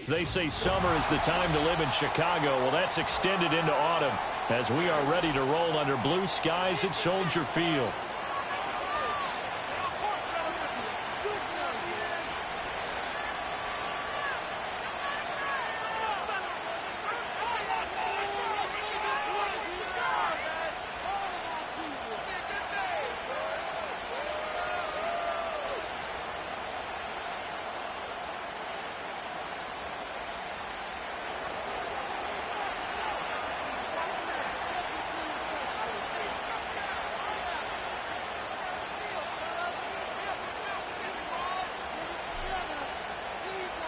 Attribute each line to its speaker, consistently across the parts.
Speaker 1: They say summer is the time to live in Chicago. Well, that's extended into autumn as we are ready to roll under blue skies at Soldier Field.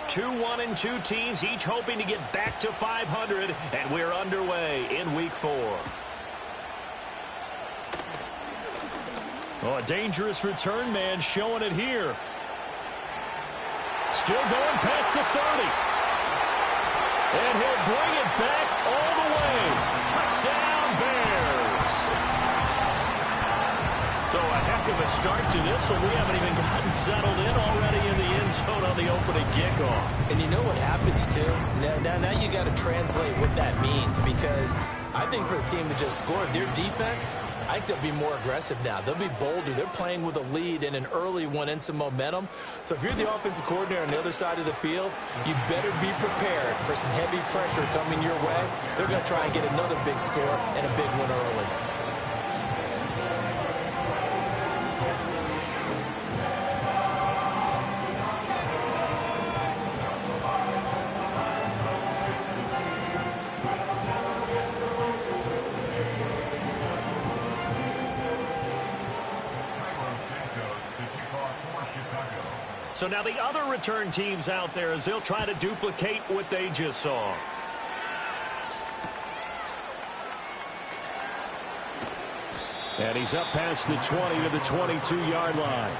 Speaker 1: Two 1-2 teams, each hoping to get back to 500, and we're underway in Week 4. Oh, a dangerous return man showing it here. Still going past the 30. And he'll bring it back all the way. Touchdown, Bears. So a heck of a start to this one. We haven't even gotten settled in already in the end zone on the opening kickoff.
Speaker 2: And you know what happens, too? Now you got to translate what that means, because I think for the team that just scored, their defense, I think they'll be more aggressive now. They'll be bolder. They're playing with a lead and an early one and some momentum. So if you're the offensive coordinator on the other side of the field, you better be prepared for some heavy pressure coming your way. They're going to try and get another big score and a big one early.
Speaker 1: So now the other return teams out there as they'll try to duplicate what they just saw. And he's up past the 20 to the 22-yard line.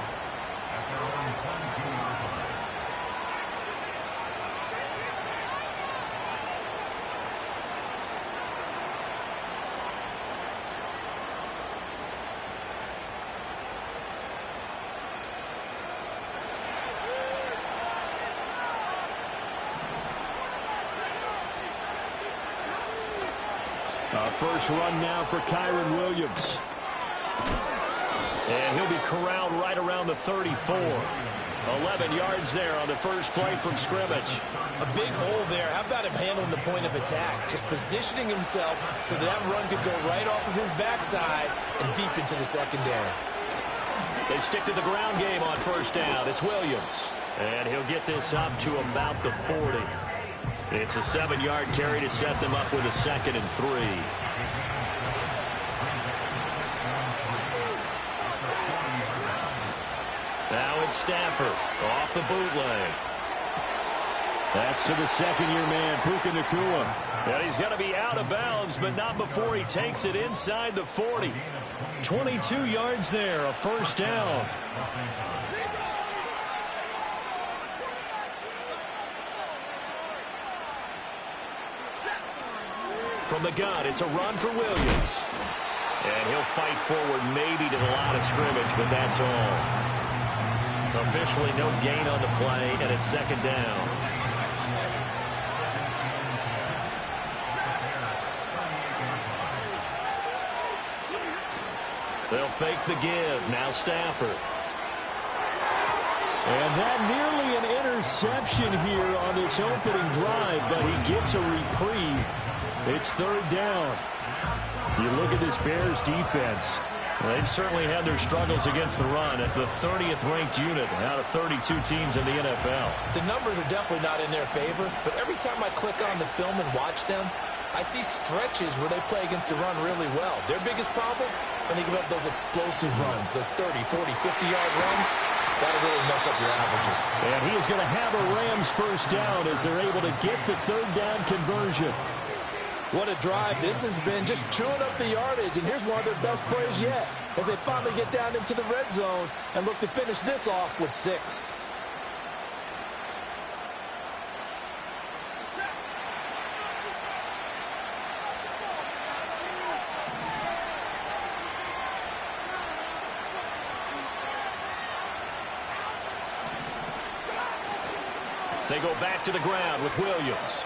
Speaker 1: First run now for Kyron Williams. And he'll be corralled right around the 34. 11 yards there on the first play from scrimmage.
Speaker 2: A big hole there. How about him handling the point of attack? Just positioning himself so that run could go right off of his backside and deep into the secondary.
Speaker 1: They stick to the ground game on first down. It's Williams. And he'll get this up to about the 40. It's a 7-yard carry to set them up with a 2nd and 3. Now it's Stafford off the bootleg. That's to the second-year man, Puka Nacua. And he's going to be out of bounds, but not before he takes it inside the 40. 22 yards there, a first down. From the gun, it's a run for Williams. And he'll fight forward maybe to the line of scrimmage, but that's all. Officially no gain on the play, and it's 2nd down. They'll fake the give. Now Stafford. And that nearly an interception here on this opening drive, but he gets a reprieve. It's 3rd down. You look at this Bears defense. They've certainly had their struggles against the run at the 30th ranked unit out of 32 teams in the NFL.
Speaker 2: The numbers are definitely not in their favor, but every time I click on the film and watch them, I see stretches where they play against the run really well. Their biggest problem, when they give up those explosive runs, those 30, 40, 50-yard runs, that'll really mess up your averages.
Speaker 1: And he is going to have a Rams first down as they're able to get the 3rd down conversion.
Speaker 3: What a drive this has been, just chewing up the yardage, and here's one of their best plays yet as they finally get down into the red zone and look to finish this off with 6.
Speaker 1: They go back to the ground with Williams.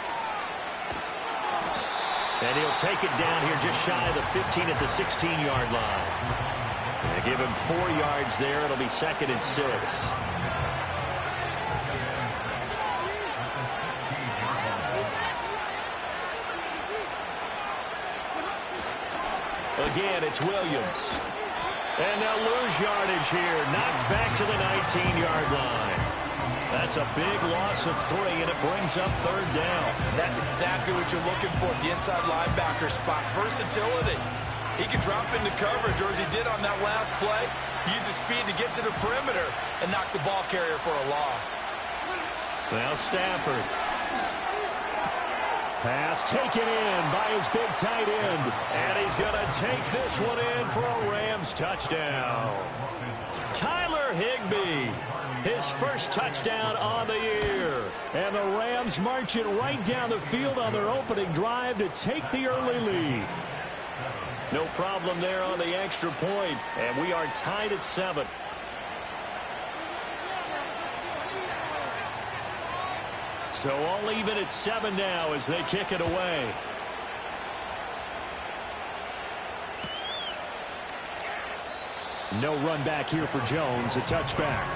Speaker 1: And he'll take it down here just shy of the 15 at the 16-yard line. They give him 4 yards there. It'll be 2nd and 6. Again, it's Williams. And they'll lose yardage here. Knocked back to the 19-yard line. That's a big loss of 3, and it brings up 3rd down.
Speaker 2: And that's exactly what you're looking for at the inside linebacker spot. Versatility. He can drop into coverage, or as he did on that last play, use his speed to get to the perimeter and knock the ball carrier for a loss.
Speaker 1: Now Stafford. Pass taken in by his big tight end. And he's going to take this one in for a Rams touchdown. Tyler Higbee. His first touchdown on the year. And the Rams march it right down the field on their opening drive to take the early lead. No problem there on the extra point. And we are tied at 7. So all even at 7 now as they kick it away. No run back here for Jones. A touchback.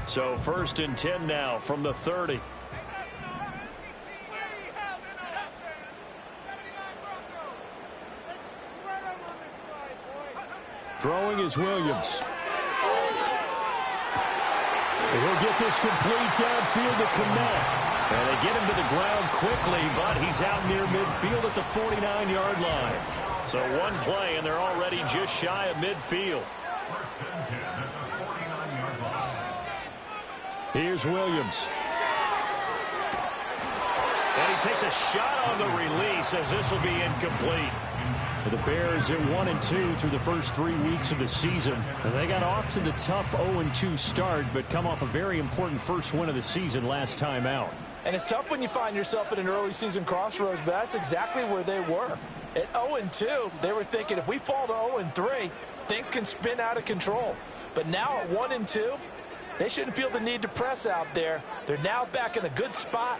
Speaker 1: So 1st and 10 now from the 30. Throwing is Williams. He'll get this complete downfield to Kmet. And they get him to the ground quickly, but he's out near midfield at the 49-yard line. So one play, and they're already just shy of midfield. Here's Williams. And he takes a shot on the release as this will be incomplete. The Bears at 1-2 through the first 3 weeks of the season. And they got off to the tough 0-2 start, but come off a very important first win of the season last time out.
Speaker 2: And it's tough when you find yourself at an early season crossroads, but that's exactly where they were. At 0-2, they were thinking if we fall to 0-3, things can spin out of control. But now at 1-2, they shouldn't feel the need to press out there. They're now back in a good spot,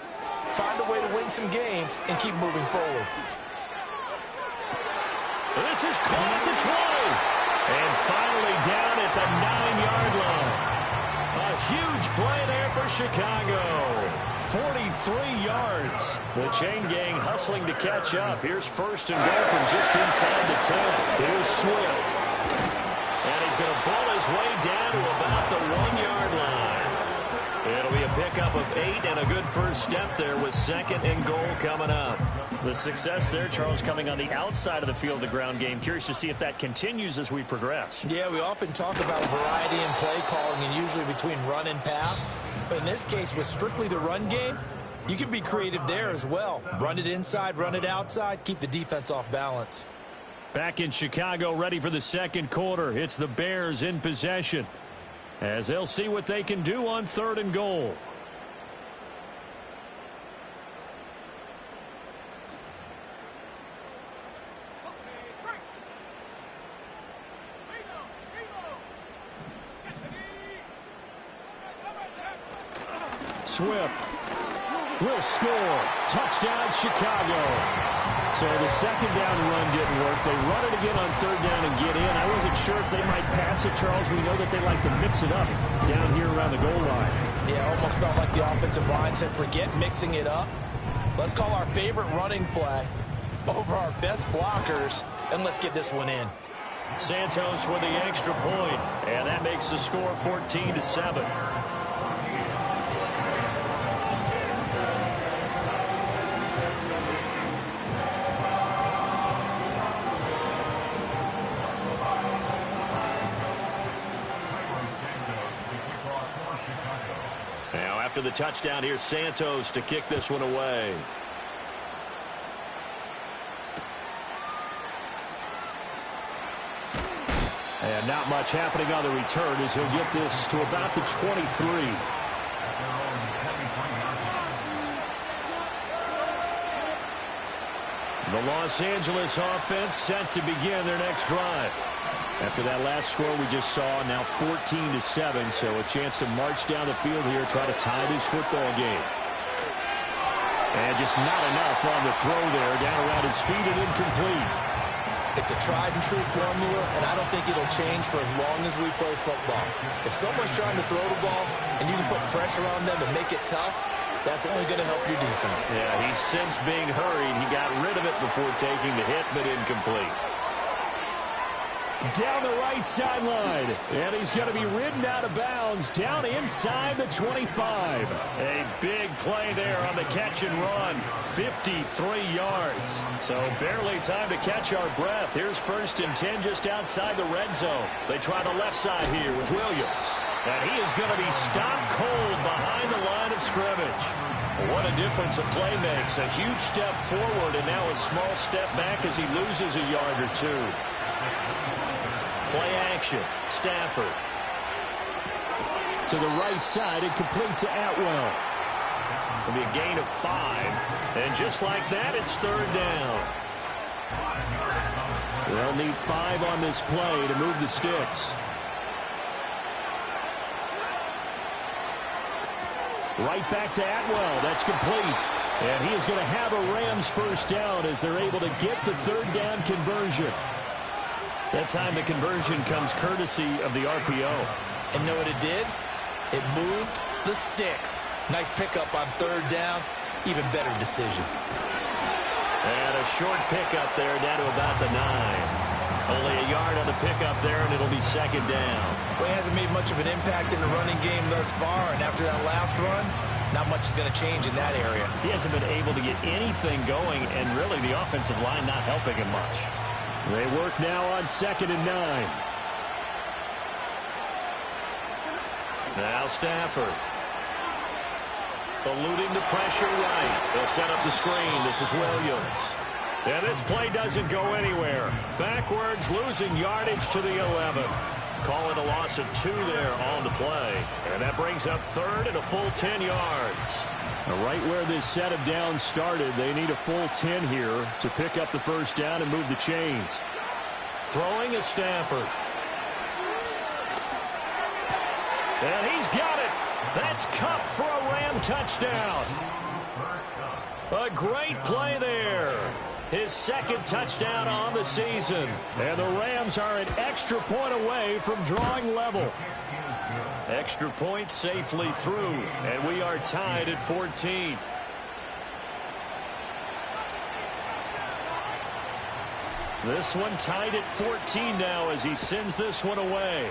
Speaker 2: find a way to win some games, and keep moving forward.
Speaker 1: This is caught at the 20. And finally down at the 9-yard line. A huge play there for Chicago. 43 yards. The chain gang hustling to catch up. Here's 1st and goal from just inside the 10. Here's Swift. And he's going to ball his way down to about the 1-yard line. It'll be a pickup of 8 and a good first step there with 2nd and goal coming up. The success there, Charles, coming on the outside of the field, the ground game. Curious to see if that continues as we progress.
Speaker 2: Yeah, we often talk about variety in play calling and usually between run and pass. But in this case, with strictly the run game, you can be creative there as well. Run it inside, run it outside, keep the defense off balance.
Speaker 1: Back in Chicago, ready for the 2nd quarter. It's the Bears in possession as they'll see what they can do on 3rd and goal. Swift will score. Touchdown, Chicago. So the 2nd down run didn't work. They run it again on 3rd down and get in. I wasn't sure if they might pass it, Charles. We know that they like to mix it up down here around the goal line.
Speaker 2: Yeah, almost felt like the offensive line said, forget mixing it up. Let's call our favorite running play over our best blockers, and let's get this one in.
Speaker 1: Santos with the extra point, and that makes the score 14-7. After the touchdown, here's Santos to kick this one away. And not much happening on the return as he'll get this to about the 23. The Los Angeles offense set to begin their next drive. After that last score we just saw, now 14-7, so a chance to march down the field here, try to tie this football game. And just not enough on the throw there, down around his feet and incomplete.
Speaker 2: It's a tried-and-true formula, and I don't think it'll change for as long as we play football. If someone's trying to throw the ball and you can put pressure on them and make it tough, that's only going to help your defense.
Speaker 1: Yeah, he's since being hurried. He got rid of it before taking the hit, but incomplete. Down the right sideline, and he's going to be ridden out of bounds down inside the 25. A big play there on the catch and run, 53 yards. So barely time to catch our breath. Here's 1st and 10 just outside the red zone. They try the left side here with Williams. And he is going to be stopped cold behind the line of scrimmage. What a difference a play makes. A huge step forward and now a small step back as he loses a yard or two. Play action. Stafford. To the right side and complete to Atwell. It'll be a gain of 5. And just like that, it's 3rd down. They'll need 5 on this play to move the sticks. Right back to Atwell. That's complete. And he is going to have a Rams first down as they're able to get the 3rd down conversion. That time the conversion comes courtesy of the RPO.
Speaker 2: And know what it did? It moved the sticks. Nice pickup on 3rd down. Even better decision.
Speaker 1: And a short pickup there down to about the 9. Only a yard on the pickup there, and it'll be 2nd down.
Speaker 2: Well, he hasn't made much of an impact in the running game thus far, and after that last run, not much is going to change in that area.
Speaker 1: He hasn't been able to get anything going, and really the offensive line not helping him much. They work now on 2nd and 9. Now Stafford. Eluding the pressure right. They'll set up the screen. This is Williams. And this play doesn't go anywhere. Backwards, losing yardage to the 11. Call it a loss of 2 there on the play. And that brings up 3rd and a full 10 yards. Right where this set of downs started, they need a full 10 here to pick up the first down and move the chains. Throwing is Stafford. And he's got it. That's Cup for a Ram touchdown. A great play there. His 2nd touchdown on the season. And the Rams are an extra point away from drawing level. Extra point safely through, and we are tied at 14. This one tied at 14 now as he sends this one away.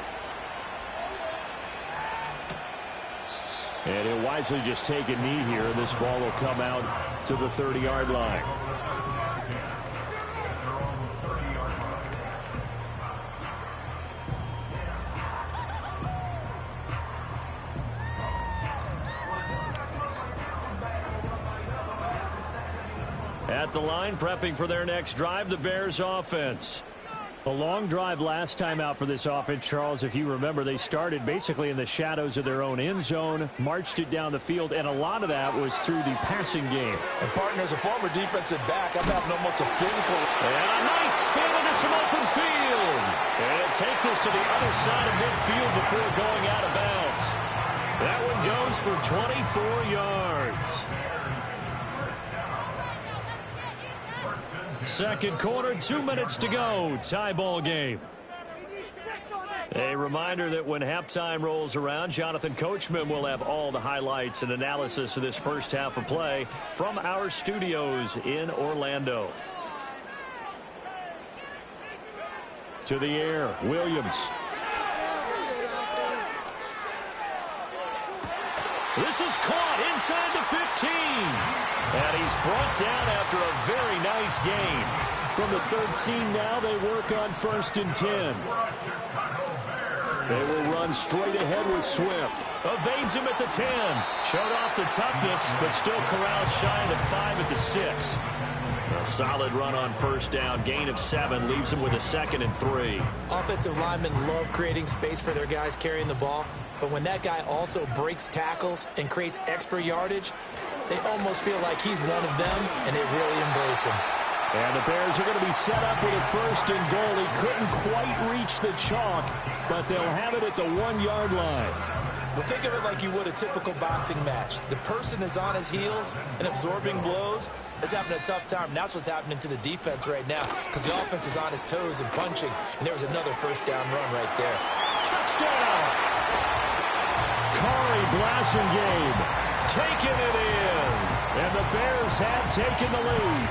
Speaker 1: And he'll wisely just take a knee here. This ball will come out to the 30-yard line. At the line, prepping for their next drive, the Bears offense. A long drive last time out for this offense, Charles. If you remember, they started basically in the shadows of their own end zone, marched it down the field, and a lot of that was through the passing game.
Speaker 3: And, partner, as a former defensive back, I'm having almost a physical.
Speaker 1: And a nice spin into some open field. And it'll take this to the other side of midfield before going out of bounds. That one goes for 24 yards. Second quarter, 2 minutes to go. Tie ball game. A reminder that when halftime rolls around, Jonathan Coachman will have all the highlights and analysis of this first half of play from our studios in Orlando. To the air, Williams. This is caught inside the 15. And he's brought down after a very nice gain. From the 13 now, they work on 1st and 10. They will run straight ahead with Swift. Evades him at the 10. Showed off the toughness, but still corralled shy of the 5 at the 6. A solid run on 1st down. Gain of 7 leaves him with a 2nd and 3.
Speaker 2: Offensive linemen love creating space for their guys carrying the ball. But when that guy also breaks tackles and creates extra yardage, they almost feel like he's one of them, and they really embrace him.
Speaker 1: And the Bears are going to be set up with a first and goal. He couldn't quite reach the chalk, but they'll have it at the 1-yard line.
Speaker 2: Well, think of it like you would a typical boxing match. The person that's on his heels and absorbing blows is having a tough time. And that's what's happening to the defense right now because the offense is on his toes and punching. And there was another first down run right there.
Speaker 1: Touchdown! Corey Blasingame taking it in. And the Bears have taken the lead.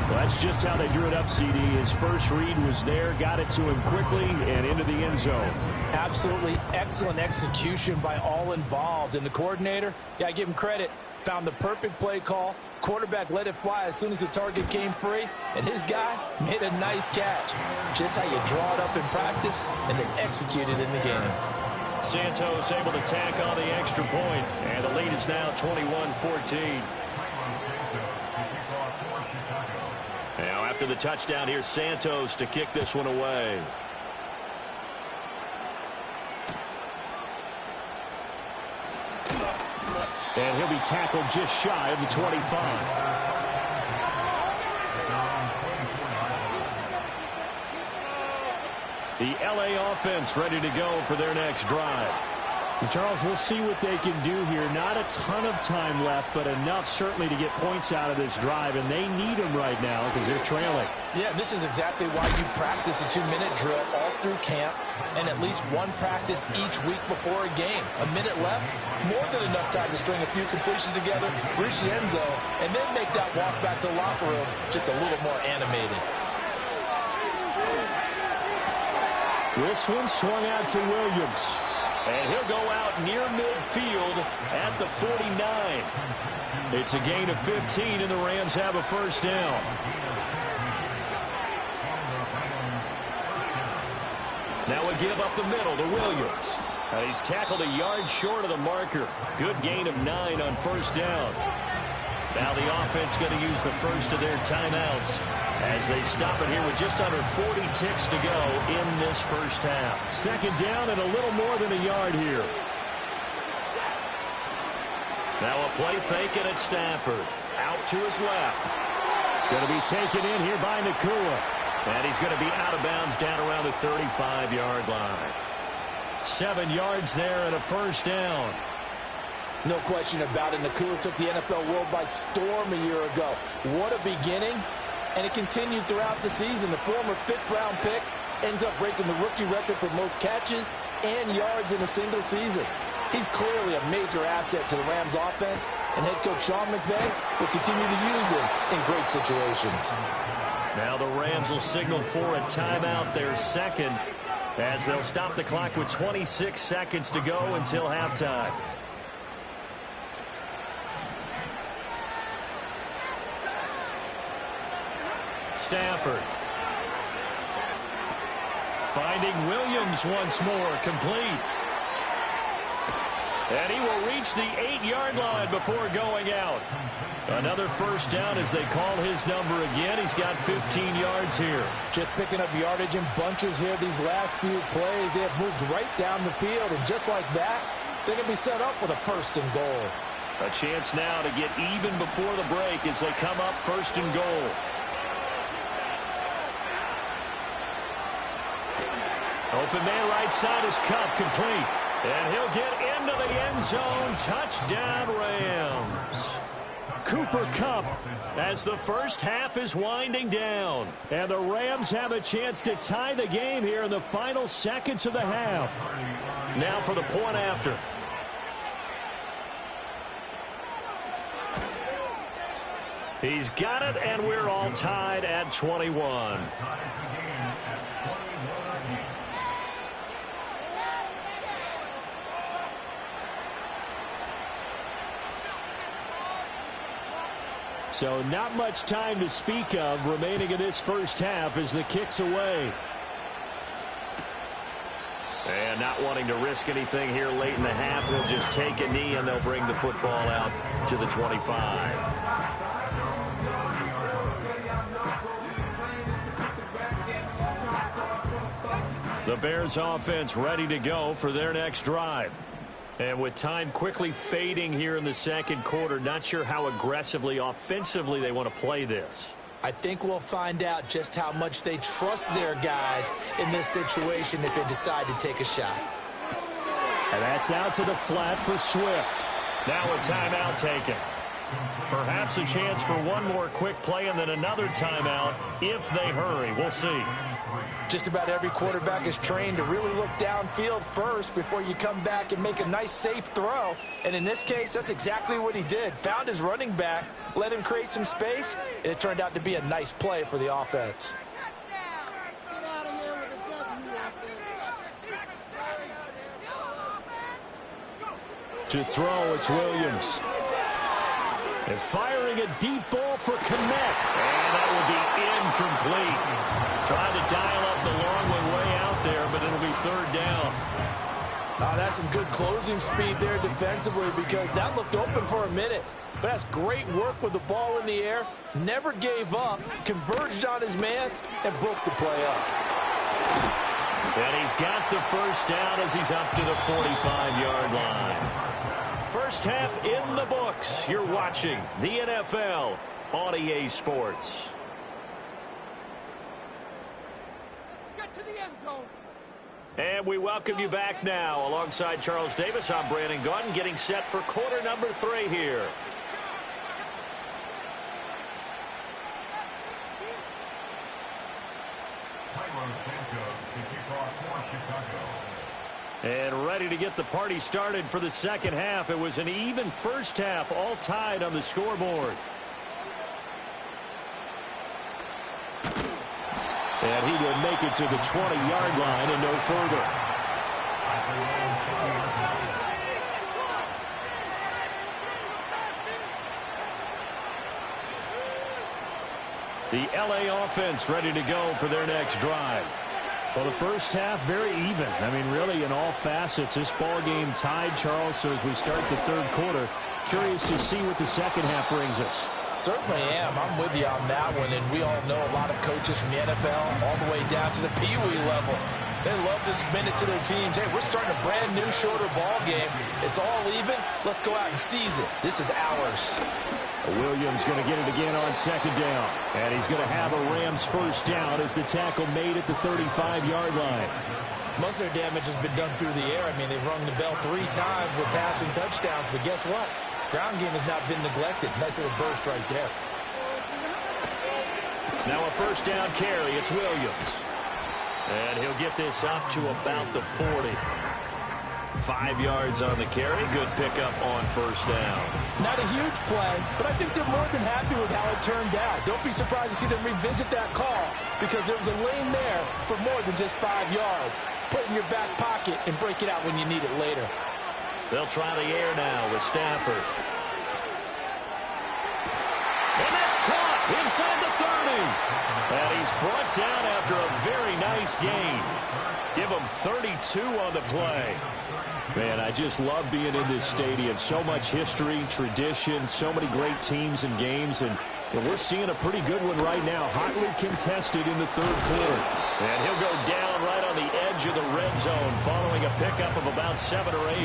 Speaker 1: Well, that's just how they drew it up, CD. His first read was there, got it to him quickly, and into the end zone.
Speaker 3: Absolutely excellent execution by all involved. And the coordinator, got to give him credit, found the perfect play call. Quarterback let it fly as soon as the target came free, and his guy made a nice catch. Just how you draw it up in practice and then execute it in the game.
Speaker 1: Santos able to tack on the extra point, and the lead is now 21-14. Now after the touchdown, here's Santos to kick this one away. And he'll be tackled just shy of the 25. The LA offense ready to go for their next drive. And Charles, we'll see what they can do here. Not a ton of time left, but enough certainly to get points out of this drive, and they need them right now because they're trailing.
Speaker 3: Yeah, this is exactly why you practice a 2-minute drill all through camp and at least one practice each week before a game. A minute left, more than enough time to string a few completions together, reach the end zone, and then make that walk back to the locker room just a little more animated.
Speaker 1: This one swung out to Williams. And he'll go out near midfield at the 49. It's a gain of 15, and the Rams have a first down. Now a give up the middle to Williams. He's tackled a yard short of the marker. Good gain of 9 on first down. Now the offense going to use the first of their timeouts as they stop it here with just under 40 ticks to go in this first half. Second down and a little more than a yard here. Now a play fake it at Stafford. Out to his left. Going to be taken in here by Nakua. And he's going to be out of bounds down around the 35-yard line. 7 yards there and a first down.
Speaker 3: No question about it. Nakua took the NFL world by storm a year ago. What a beginning. And it continued throughout the season. The former 5th-round pick ends up breaking the rookie record for most catches and yards in a single season. He's clearly a major asset to the Rams offense, and head coach Sean McVay will continue to use him in great situations.
Speaker 1: Now the Rams will signal for a timeout, their second, as they'll stop the clock with 26 seconds to go until halftime. Stafford. Finding Williams once more, complete. And he will reach the 8-yard line before going out. Another first down as they call his number again. He's got 15 yards here.
Speaker 3: Just picking up yardage in bunches here these last few plays. They have moved right down the field, and just like that, they're going to be set up with a first and goal.
Speaker 1: A chance now to get even before the break as they come up first and goal. Open man right side is Kupp, complete. And he'll get into the end zone. Touchdown, Rams. Cooper Kupp as the first half is winding down. And the Rams have a chance to tie the game here in the final seconds of the half. Now for the point after. He's got it, and we're all tied at 21. So not much time to speak of remaining in this first half as the kick's away. And not wanting to risk anything here late in the half, they'll just take a knee and they'll bring the football out to the 25. The Bears offense ready to go for their next drive. And with time quickly fading here in the second quarter, not sure how aggressively, offensively they want to play this.
Speaker 2: I think we'll find out just how much they trust their guys in this situation if they decide to take a shot.
Speaker 1: And that's out to the flat for Swift. Now a timeout taken. Perhaps a chance for one more quick play and then another timeout if they hurry. We'll see.
Speaker 2: Just about every quarterback is trained to really look downfield first before you come back and make a nice, safe throw. And in this case, that's exactly what he did. Found his running back, let him create some space, and it turned out to be a nice play for the offense.
Speaker 1: To throw, it's Williams. And firing a deep ball for Kmet. And that will be incomplete. Trying to dial up the long way out there, but it'll be third down.
Speaker 2: That's some good closing speed there defensively because that looked open for a minute. But that's great work with the ball in the air. Never gave up, converged on his man, and broke the play up.
Speaker 1: And he's got the first down as he's up to the 45-yard line. First half in the books. You're watching the NFL on EA Sports.
Speaker 4: Get to the end zone.
Speaker 1: And we welcome you back now. Alongside Charles Davis, I'm Brandon Gaudin, getting set for quarter number 3 here. And ready to get the party started for the second half. It was an even first half, all tied on the scoreboard. And he will make it to the 20-yard line and no further. The LA offense ready to go for their next drive. Well, the first half, very even. I mean, really, in all facets, this ball game tied, Charles. So as we start the third quarter, curious to see what the second half brings us.
Speaker 2: Certainly am. I'm with you on that one. And we all know a lot of coaches from the NFL all the way down to the Pee Wee level. They love to spin it to their teams. Hey, we're starting a brand new, shorter ball game. It's all even. Let's go out and seize it. This is ours.
Speaker 1: Williams going to get it again on second down. And he's going to have a Rams first down as the tackle made at the 35-yard line.
Speaker 2: Most of their damage has been done through the air. I mean, they've rung the bell 3 times with passing touchdowns. But guess what? Ground game has not been neglected. Nice little burst right there.
Speaker 1: Now a first down carry. It's Williams. And he'll get this up to about the 40. 5 yards on the carry. Good pickup on first down.
Speaker 2: Not a huge play, but I think they're more than happy with how it turned out. Don't be surprised to see them revisit that call because there was a lane there for more than just 5 yards. Put it in your back pocket and break it out when you need it later.
Speaker 1: They'll try the air now with Stafford. And that's caught inside the 30. And he's brought down after a very nice gain. Give him 32 on the play. Man, I just love being in this stadium. So much history, tradition, so many great teams and games. And we're seeing a pretty good one right now. Hotly contested in the third quarter. And he'll go down right on the edge of the red zone following a pickup of about 7 or 8.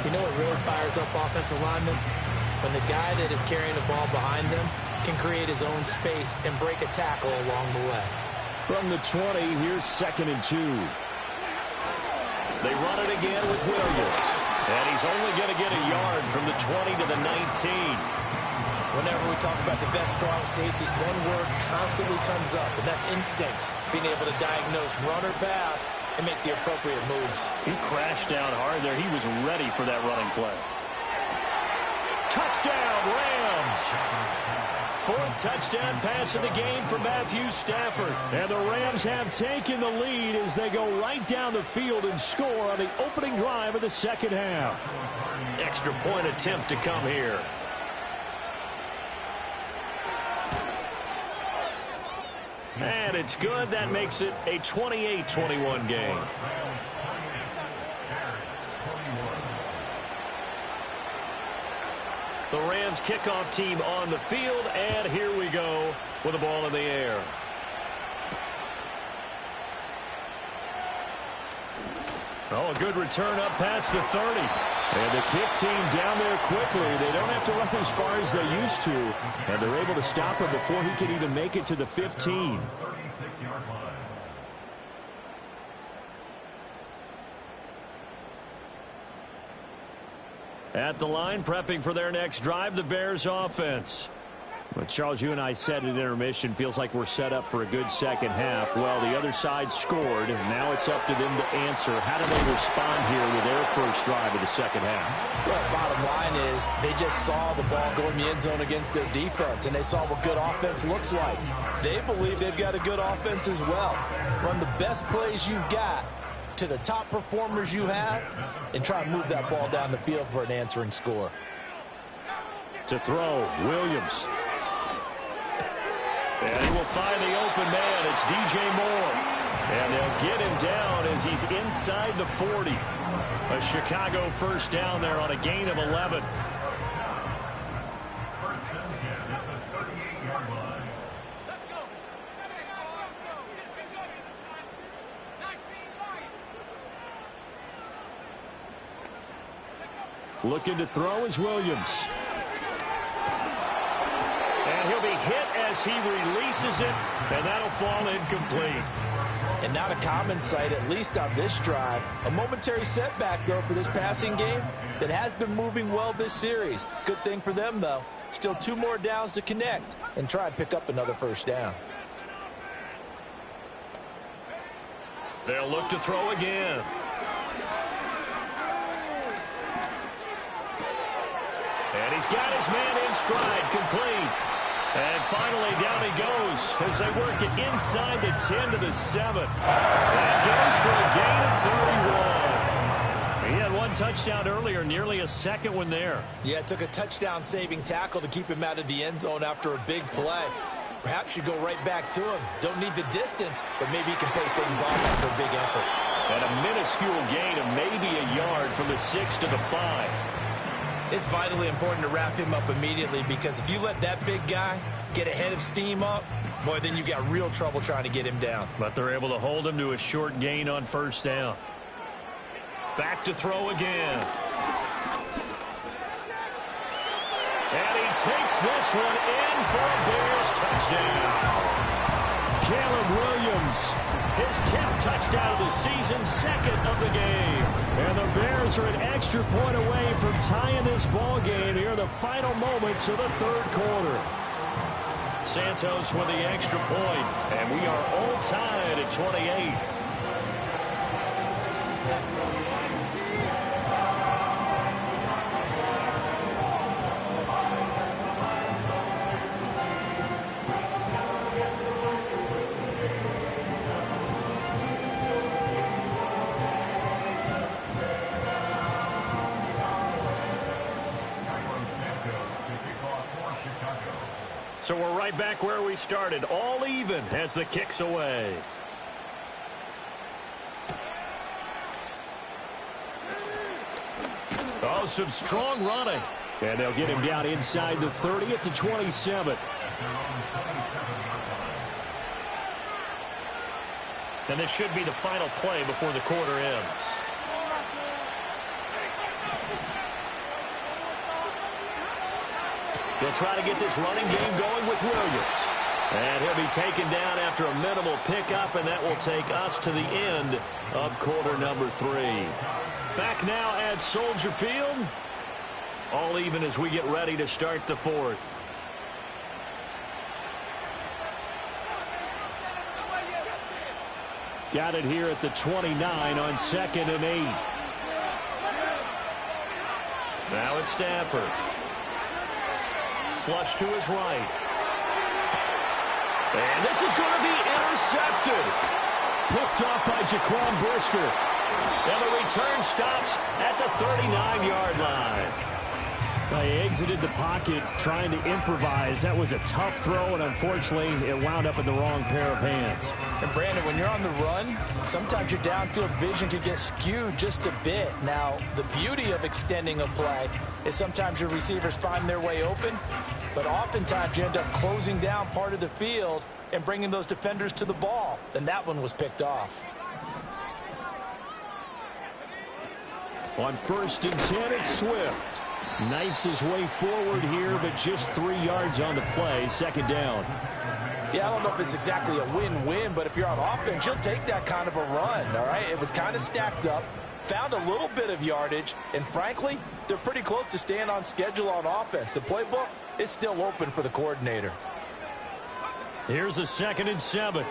Speaker 2: You know what really fires up offensive linemen? When the guy that is carrying the ball behind them can create his own space and break a tackle along the way.
Speaker 1: From the 20, here's 2nd and 2. They run it again with Williams. And he's only going to get a yard from the 20 to the 19.
Speaker 2: Whenever we talk about the best strong safeties, one word constantly comes up, and that's instincts. Being able to diagnose run or pass and make the appropriate moves.
Speaker 1: He crashed down hard there. He was ready for that running play. Touchdown, Rams! 4th touchdown pass of the game for Matthew Stafford. And the Rams have taken the lead as they go right down the field and score on the opening drive of the second half. Extra point attempt to come here. And it's good. That makes it a 28-21 game. The Rams kickoff team on the field, and here we go with the ball in the air. Oh, a good return up past the 30. And the kick team down there quickly. They don't have to run as far as they used to. And they're able to stop him before he can even make it to the 15. At the line, prepping for their next drive, the Bears offense. But Charles, you and I said at intermission, feels like we're set up for a good second half. Well, the other side scored, and now it's up to them to answer. How do they respond here with their first drive of the second half?
Speaker 2: Well, bottom line is they just saw the ball go in the end zone against their defense, and they saw what good offense looks like. They believe they've got a good offense as well. Run the best plays you've got to the top performers you have, and try and move that ball down the field for an answering score.
Speaker 1: To throw, Williams. And he will find the open man. It's DJ Moore. And they'll get him down as he's inside the 40. A Chicago first down there on a gain of 11. Looking to throw is Williams. And he'll be hit as he releases it, and that'll fall incomplete.
Speaker 2: And not a common sight, at least on this drive. A momentary setback, though, for this passing game that has been moving well this series. Good thing for them, though. Still 2 more downs to connect and try and pick up another first down.
Speaker 1: They'll look to throw again. And he's got his man in stride, complete. And finally, down he goes as they work it inside the 10 to the 7. And goes for a gain of 31. He had 1 touchdown earlier, nearly a second one there.
Speaker 2: Yeah, it took a touchdown-saving tackle to keep him out of the end zone after a big play. Perhaps you go right back to him. Don't need the distance, but maybe he can pay things off after a big effort.
Speaker 1: And a minuscule gain of maybe a yard from the 6 to the 5.
Speaker 2: It's vitally important to wrap him up immediately, because if you let that big guy get ahead of steam up, boy, then you've got real trouble trying to get him down.
Speaker 1: But they're able to hold him to a short gain on first down. Back to throw again. And he takes this one in for a Bears touchdown. Caleb Williams, his 10th touchdown of the season, 2nd of the game. And the Bears are an extra point away from tying this ball game here in the final moments of the 3rd quarter. Santos with the extra point, and we are all tied at 28. So we're right back where we started, all even as the kick's away. Oh, some strong running. And they'll get him down inside the 30 at the 27. And this should be the final play before the quarter ends. They'll try to get this running game going with Williams. And he'll be taken down after a minimal pickup, and that will take us to the end of quarter number 3. Back now at Soldier Field. All even as we get ready to start the 4th. Got it here at the 29 on 2nd and 8. Now it's Stafford. Flush to his right. And this is going to be intercepted. Picked off by Jaquan Brisker. And the return stops at the 39-yard line. He exited the pocket trying to improvise. That was a tough throw, and unfortunately, it wound up in the wrong pair of hands.
Speaker 2: And Brandon, when you're on the run, sometimes your downfield vision can get skewed just a bit. Now, the beauty of extending a play is sometimes your receivers find their way open, but oftentimes you end up closing down part of the field and bringing those defenders to the ball. And that one was picked off.
Speaker 1: On 1st and 10, it's Swift. Knifes his way forward here, but just 3 yards on the play. 2nd down.
Speaker 2: Yeah, I don't know if it's exactly a win-win, but if you're on offense, you'll take that kind of a run, all right? It was kind of stacked up, found a little bit of yardage, and frankly, they're pretty close to staying on schedule on offense. The playbook is still open for the coordinator.
Speaker 1: Here's a 2nd and 7.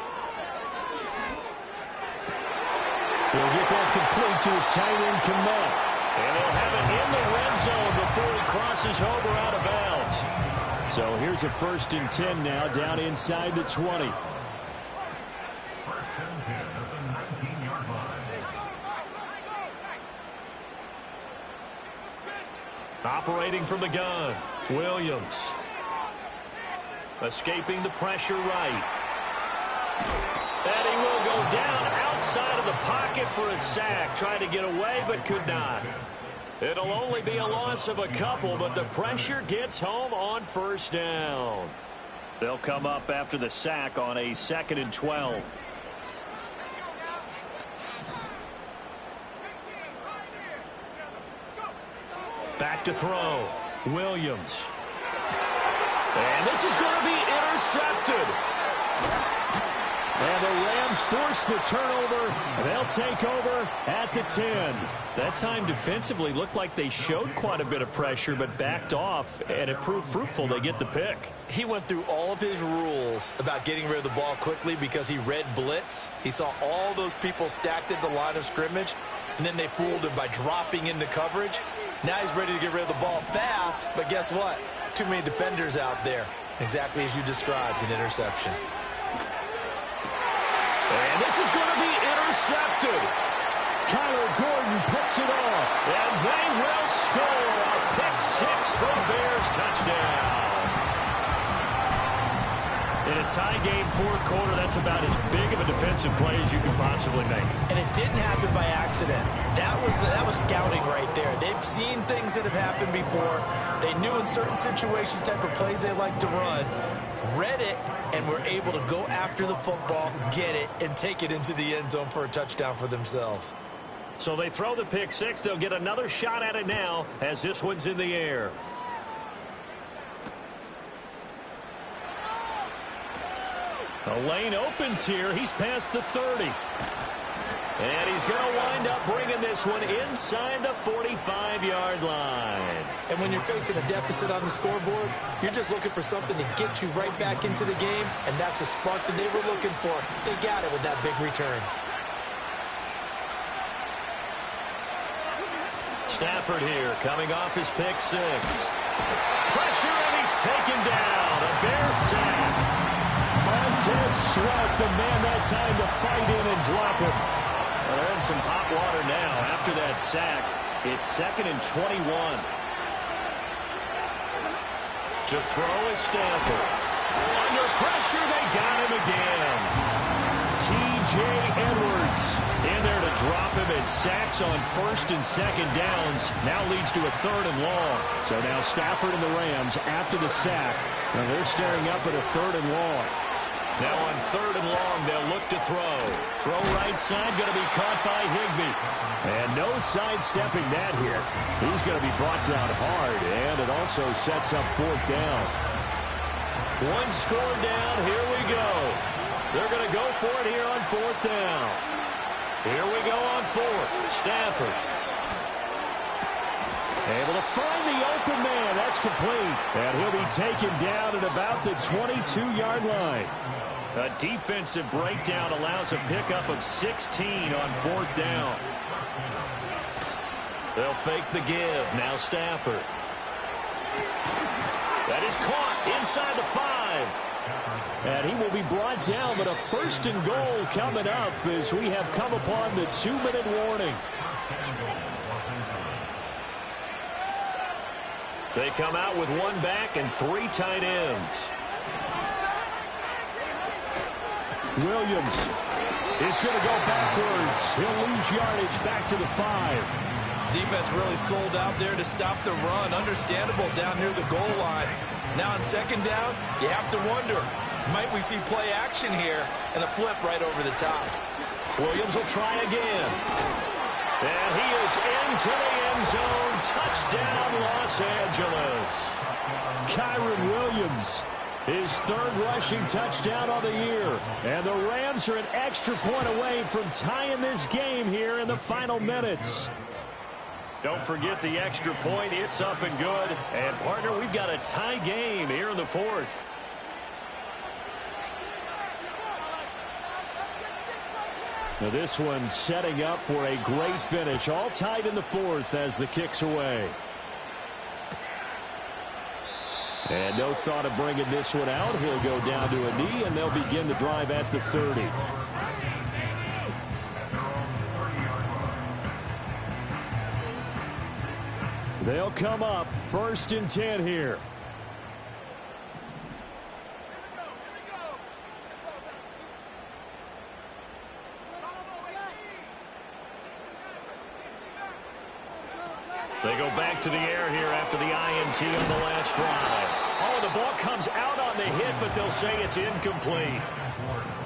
Speaker 1: He'll get that complete to his tight end, Kmet. And they'll have it in the red zone before he crosses over out of bounds. So here's a 1st and 10 now, down inside the 20. Operating from the gun, Williams. Escaping the pressure right. And he will go down outside of the pocket for a sack. Trying to get away, but could not. It'll only be a loss of a couple, but the pressure gets home on 1st down. They'll come up after the sack on a 2nd and 12. Back to throw. Williams. And this is going to be intercepted. And the Rams force the turnover. They'll take over at the 10. That time defensively looked like they showed quite a bit of pressure, but backed off, and it proved fruitful. They get the pick.
Speaker 2: He went through all of his rules about getting rid of the ball quickly because he read blitz. He saw all those people stacked at the line of scrimmage, and then they fooled him by dropping into coverage. Now he's ready to get rid of the ball fast, but guess what? Too many defenders out there. Exactly as you described, an interception.
Speaker 1: And this is going to be intercepted. Kyler Gordon picks it off. And they will score a pick 6 for a Bears touchdown. In a tie game, 4th quarter, that's about as big of a defensive play as you can possibly make.
Speaker 2: And it didn't happen by accident. That was scouting right there. They've seen things that have happened before. They knew in certain situations type of plays they like to run. Read it, and were able to go after the football, get it, and take it into the end zone for a touchdown for themselves.
Speaker 1: So they throw the pick 6. They'll get another shot at it now as this one's in the air. A lane opens here. He's past the 30. And he's going to wind up bringing this one inside the 45-yard line.
Speaker 2: And when you're facing a deficit on the scoreboard, you're just looking for something to get you right back into the game, and that's the spark that they were looking for. They got it with that big return.
Speaker 1: Stafford here, coming off his pick 6. Pressure, and he's taken down. A Bear sack. Montez Sweat, the man that time to fight in and drop it. Well, they're in some hot water now after that sack. It's 2nd and 21. To throw is Stafford. Under pressure, they got him again. T.J. Edwards in there to drop him, and sacks on 1st and 2nd downs. Now leads to a 3rd and long. So now Stafford and the Rams after the sack. Now they're staring up at a 3rd and long. Now on 3rd and long, they'll look to throw. Throw right side, going to be caught by Higbee. And no sidestepping that here. He's going to be brought down hard, and it also sets up 4th down. One score down, here we go. They're going to go for it here on 4th down. Here we go on 4th. Stafford. Able to find the open man. That's complete. And he'll be taken down at about the 22-yard line. A defensive breakdown allows a pickup of 16 on 4th down. They'll fake the give. Now Stafford. That is caught inside the 5. And he will be brought down, but a 1st and goal coming up as we have come upon the 2-minute warning. They come out with 1 back and 3 tight ends. Williams is going to go backwards. He'll lose yardage back to the 5.
Speaker 2: Defense really sold out there to stop the run. Understandable down near the goal line. Now on 2nd down, you have to wonder, might we see play action here and a flip right over the top?
Speaker 1: Williams will try again. And he is into the end zone. Touchdown, Los Angeles. Kyron Williams, his third rushing touchdown of the year. And the Rams are an extra point away from tying this game here in the final minutes. Don't forget the extra point. It's up and good. And, partner, we've got a tie game here in the fourth. Now this one setting up for a great finish. All tied in the fourth as the kick's away. And no thought of bringing this one out. He'll go down to a knee, and they'll begin the drive at the 30. They'll come up 1st and 10 here. They go back to the air here after the INT on the last drive. Oh, the ball comes out on the hit, but they'll say it's incomplete.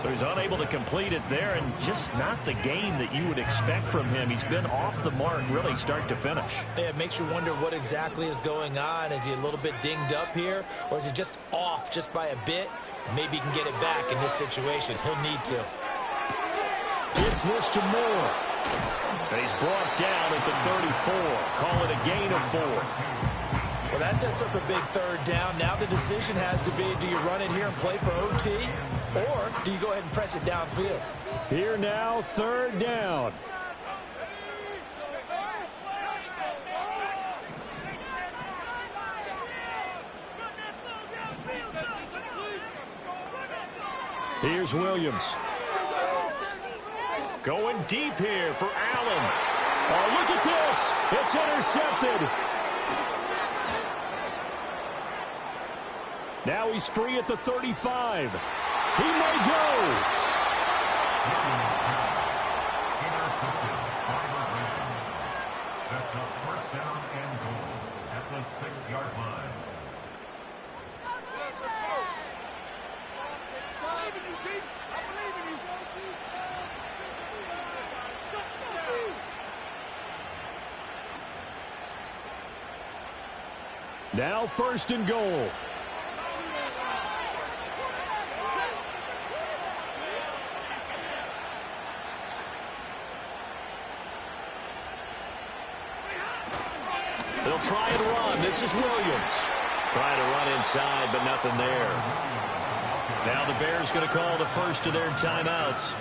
Speaker 1: So he's unable to complete it there, and just not the game that you would expect from him. He's been off the mark really start to finish.
Speaker 2: Yeah, it makes you wonder what exactly is going on. Is he a little bit dinged up here, or is he just off just by a bit? Maybe he can get it back in this situation. He'll need to.
Speaker 1: It's this to Moore. And he's brought down at the 34. Call it a gain of 4.
Speaker 2: Well, that sets up a big third down. Now the decision has to be, do you run it here and play for OT, or do you go ahead and press it downfield?
Speaker 1: Here now, 3rd down. Here's Williams. Going deep here for Allen. Oh, look at this. It's intercepted. Now he's free at the 35. He may go.
Speaker 5: That's a 1st down and goal at the 6-yard line.
Speaker 1: Now 1st and goal. They'll try and run. This is Williams. Trying to run inside, but nothing there. Now the Bears going to call the first of their timeouts,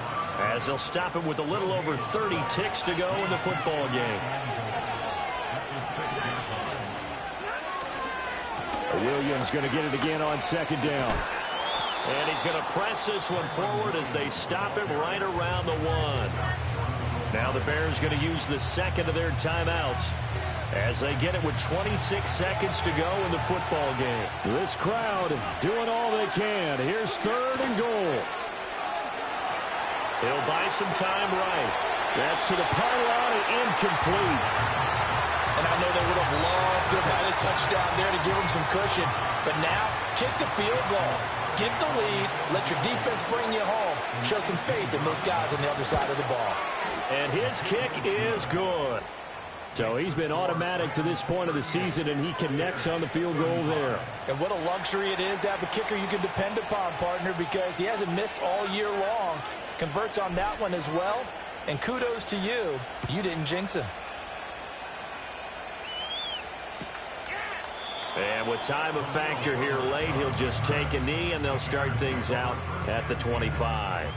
Speaker 1: as they'll stop it with a little over 30 ticks to go in the football game. Williams going to get it again on 2nd down. And he's going to press this one forward as they stop him right around the 1. Now the Bears going to use the 2nd of their timeouts as they get it with 26 seconds to go in the football game. This crowd doing all they can. Here's 3rd and goal. He'll buy some time right. That's to the pylon and incomplete.
Speaker 2: And I know they would have loved to have had a touchdown there to give them some cushion. But now, kick the field goal. Get the lead. Let your defense bring you home. Show some faith in those guys on the other side of the ball.
Speaker 1: And his kick is good. So he's been automatic to this point of the season, and he connects on the field goal there.
Speaker 2: And what a luxury it is to have a kicker you can depend upon, partner, because he hasn't missed all year long. Converts on that one as well. And kudos to you. You didn't jinx him.
Speaker 1: And with time a factor here late, he'll just take a knee, and they'll start things out at the 25.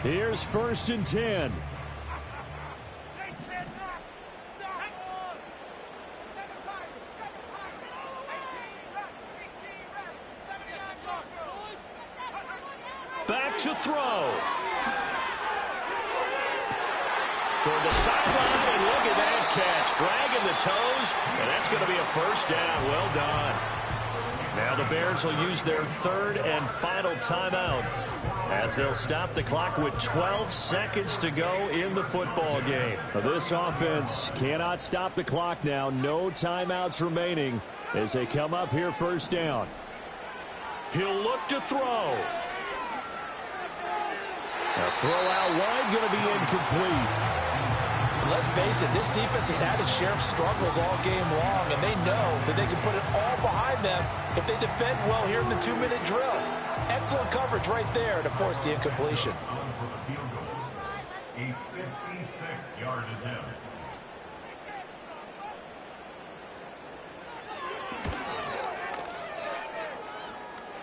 Speaker 1: Here's 1st and 10. Back to throw. Toward the sideline, and look at that catch. Dragging the toes, and that's going to be a 1st down. Well done. Now the Bears will use their third and final timeout as they'll stop the clock with 12 seconds to go in the football game. This offense cannot stop the clock now. No timeouts remaining as they come up here first down. He'll look to throw. A throw out wide, going to be incomplete.
Speaker 2: Let's face it, this defense has had its share of struggles all game long, and they know that they can put it all behind them if they defend well here in the 2-minute drill. Excellent coverage right there to force the incompletion.
Speaker 5: A 56-yard attempt.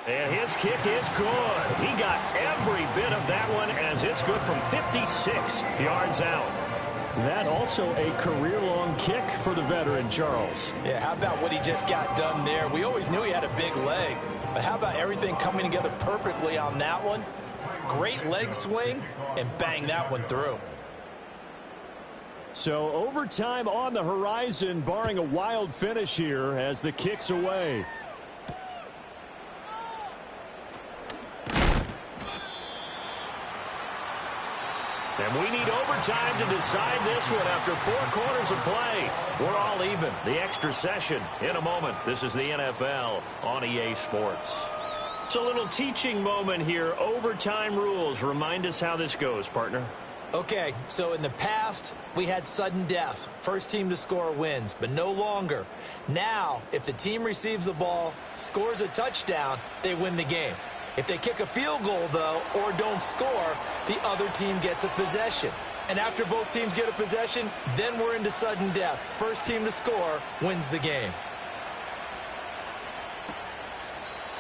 Speaker 1: And his kick is good. He got every bit of that one as it's good from 56 yards out. That also a career-long kick for the veteran, Charles.
Speaker 2: Yeah, how about what he just got done there? We always knew he had a big leg, but how about everything coming together perfectly on that one? Great leg swing, and bang that one through.
Speaker 1: So overtime on the horizon, barring a wild finish here as the kick's away. And we need overtime to decide this one after 4 quarters of play. We're all even. The extra session in a moment. This is the NFL on EA Sports. It's a little teaching moment here. Overtime rules. Remind us how this goes, partner.
Speaker 2: Okay, so in the past, we had sudden death. First team to score wins, but no longer. Now, if the team receives the ball, scores a touchdown, they win the game. If they kick a field goal, though, or don't score, the other team gets a possession. And after both teams get a possession, then we're into sudden death. First team to score wins the game.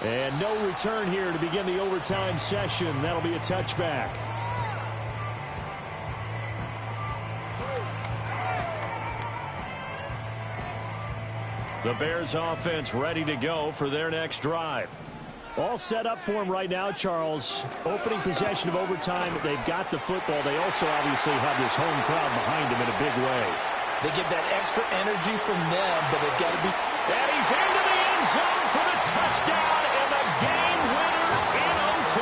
Speaker 1: And no return here to begin the overtime session. That'll be a touchback. The Bears offense ready to go for their next drive. All set up for him right now, Charles. Opening possession of overtime. They've got the football. They also obviously have this home crowd behind him in a big way.
Speaker 2: They get that extra energy from them, but they've got to be...
Speaker 1: And he's into the end zone for the touchdown and the game winner in OT.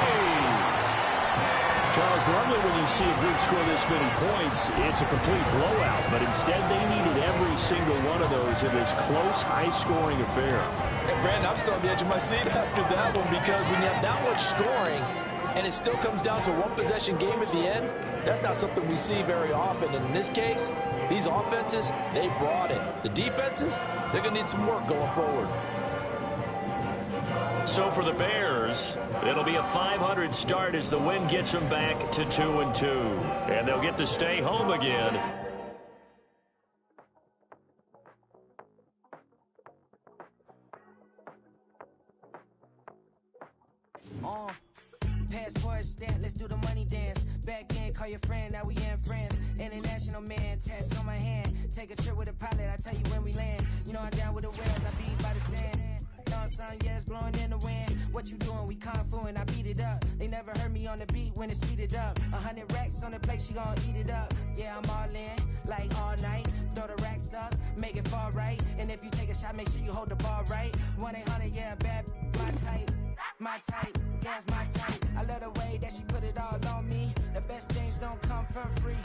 Speaker 1: Charles, normally when you see a group score this many points, it's a complete blowout. But instead, they needed every single one of those in this close, high-scoring affair.
Speaker 2: Hey, Brandon, I'm still on the edge of my seat after that one because when you have that much scoring and it still comes down to one possession game at the end, that's not something we see very often. And in this case, these offenses, they brought it. The defenses, they're going to need some work going forward.
Speaker 1: So for the Bears, it'll be a 500 start as the win gets them back to 2-2. And they'll get to stay home again.
Speaker 6: Passport stamp, let's do the money dance. Back in, call your friend, now we in France. International man, tats on my hand. Take a trip with a pilot, I tell you when we land. You know I'm down with the whales, I beat by the sand. Sun, yeah, it's blowing in the wind. What you doing? We kung fu and I beat it up. They never heard me on the beat when it's speeded up. 100 racks on the plate, she gon' eat it up. Yeah, I'm all in, like all night. Throw the racks up, make it fall right. And if you take a shot, make sure you hold the ball right. 1-800, yeah, bad, my type. My type, yeah, it's my type. I love the way that she put it all on me. The best things don't come for free.